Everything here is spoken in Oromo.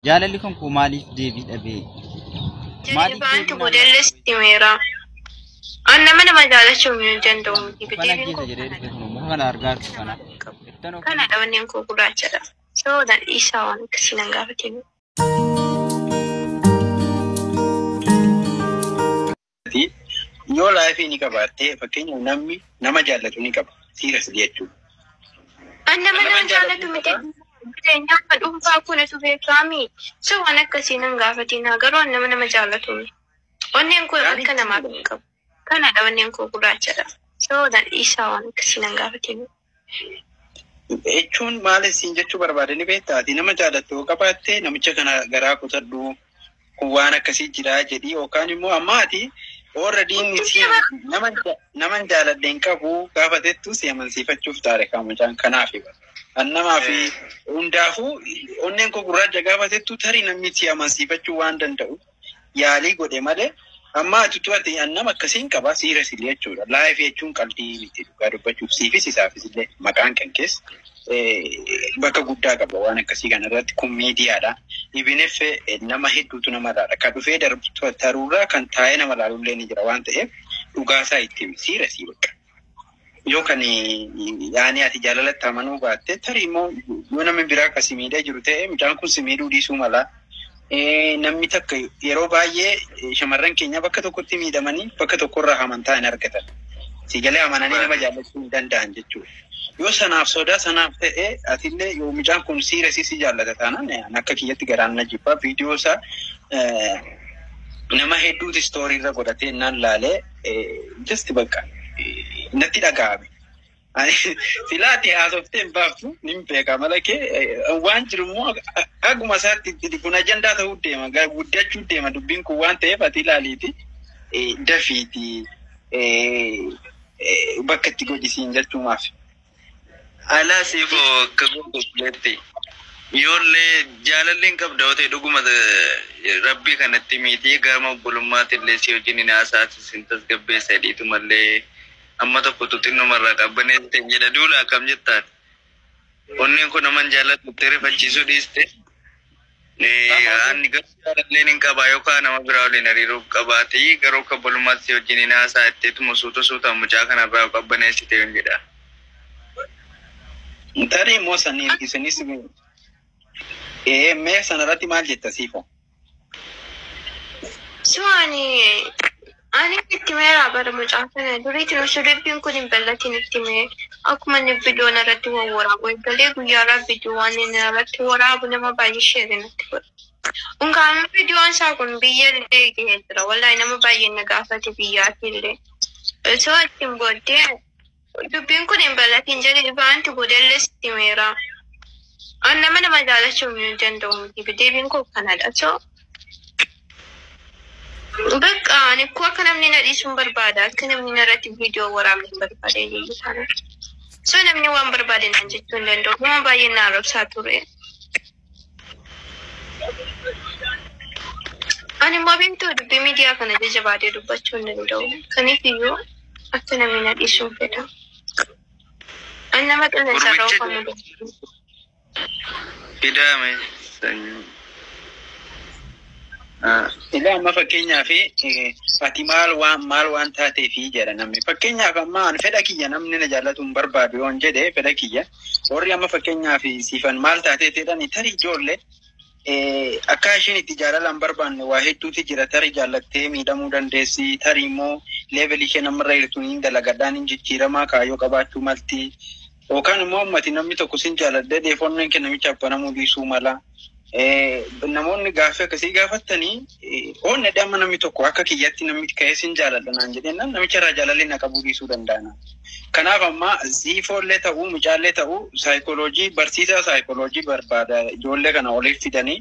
Jaalalli kun koo maaliif deebii dhabee? Maaliif deebii modeelli istimeera? Anna mana magaalachuun hin danda'u miti. Deebiin koo kana argaa kana. Kana dhawanneen koo gurraachadha. Sababa isaa waan akkasii nan gaafatee. Yoo laayifii ni qabaatee fakkeenyaaf namni nama jaallatu ni qaba. Siiras jechuudha. Anna mana jaallatu miti. Nyaata dhuunfaa kunatu beekami. So waan akkasii nan gaafatiin garuu anna nama jaallatu miti. Onneen koo akka namaaf hin qabu. Kana dhawanneen koo gurraachadha. Sababa isaa waan akkasii nan gaafatiin. Jechuun maal siin jechuu barbaadani beektaati nama jaallatu qabaattee namicha kana garaa kutadhu kun waan akkasii jira jedhii yookaan immoo ammaati already nama jaalladheen qabu gaafatettu si amansiifachuuf taare kamuchaan kanaafi annamaa fi hundaafuu onneen koo gurraacha gaafatettu tarii namni si amansiifachuu waan danda'u yaalii godhe malee ammaati tuwati annama akkasiin qaba siiras illee jechuudha laayif jechuun qalbii miti dhugaa dubbachuuf siifis isaafis illee maqaan kan keessa bakka guddaa qaba waan akkasii kanarratti kun miidiyaadha ibinef nama hedduutu nama laala kan dhufee taruurraa kan taa'ee nama laalullee ni jira waan ta'eef dhugaasaa itti siirasii bakka yoo kan yaani ati jaalalatti amanuu baatte tarii immoo yoo namni biraa akkasii miidhee jiru ta'e mucaan kun si miidhuu dhiisuu mala namni takka yeroo baay'ee shamarran keenya bakka tokkotti miidhamanii bakka tokkorraa amantaa hin argatan si galee amananii nama jaallachuu hin danda'an jechuudha. Yoo sanaaf sodaa sanaaf ta'e atillee yoo mucaan kun siirasii jaallata taanaan akka kiyyatti garaan na jibbaa viidiyoo isaa nama hedduuti istoorii irra godhatee naan laalee just bakka natti dhaga'ame. Silaati haasoftee hin baaftu nin beeka mala kee waan jiru immoo akkuma isaatti kun ajandaa ta'uu deema guddachuu deema dubbiin kun waan ta'eef ati ilaaliiti dafiiti bakka itti godhisiin jechuumaaf. Ala sifo kaguletti yolle jaalalleen qabda ta'e dhuguma rabbi kanatti miti gama bulummaatti illee si wajjin naasaati sintas gabbeessa hidhiitu mallee amma tokko tuxinno marraa qabbanee ta'e jedha duula akkam jettaan onneen kun naman jaalatu rifachiisuu dhiiste ani jaalalleen hin qabaa yookaan nama biraa waliin hariiroo qabaatee garuu akka bulummaatti si wajjin naasaa itteetuma suuta mucaa kanarraa qabbaneessite hin jedha. Tarii immoo sanii isinis mee sanarratti maal jetta siifo? Ani itti meeraa bara mucaa kana duriitiin osoo dubbiin kun hin bal'atiin itti mee akkuma inni bidiyoon irratti waraabu eegalee guyyaarraa bidiyoo waan inni irratti waraabu nama baay'ee sheerin itti godha. Unkaan bidiyoon isaa kun biyya illee gahee jira wallahi nama baay'ee na gaafate biyyaatti illee. Osoo ittiin booddee dubbiin kun hin bal'atiin jedhee baanti modeelli istimeera. Anna mana magaalachuun hin danda'u miti deebiin koo kanadha. So bakka ani ko akka namni na dhiisuun barbaada akka namni narratti viidiyoo waraabne barbaade jechuudha sana. So namni waan barbaade naan jechuu hin danda'u nama baay'ee na arrabsaa ture. Ani immoo beektuu dubbii miidiyaa kana jajjabaatee dubbachuu hin danda'u. Kaniifiyyuu akka namni na dhiisuun fedha. Ani nama qilleensa irraa oofamu. Hidhaame Ila amma fakkeenyaaf ati maal waan taateef jedha namni fakkeenyaaf amma an fedha kiyya namni na jaallatu hin barbaadu yoon jedhe fedha kiyya warri amma fakkeenyaaf siifan maal taatee jedhani tarii ijoollee akka ishiin itti jaalala hin barbaanne waa hedduutu jira tarii jaallattee miidhamuu dandeessi tarii immoo leevelii ishee namarra hirtuun hin dalagadhaan hin jijjiiramaa kaayyoo qabaachuu malti yookaan immoo ammati namni tokko sin jaalladhee deefonneen kennamicha abbanamuu dhiisuu mala. Namoonni gaaffii akkasii gaafatanii oonne dhamma namni tokko akka kiyyatti namni ka'ee sin jaaladhanaan jedheennan namicha irraa jaalallee na qabuu dhiisuu danda'ana. Kanaaf amma ziifoollee ta'uu mucaallee ta'uu saayikooloojii barsiisaa saayikooloojii barbaada ijoollee kana oliif fidanii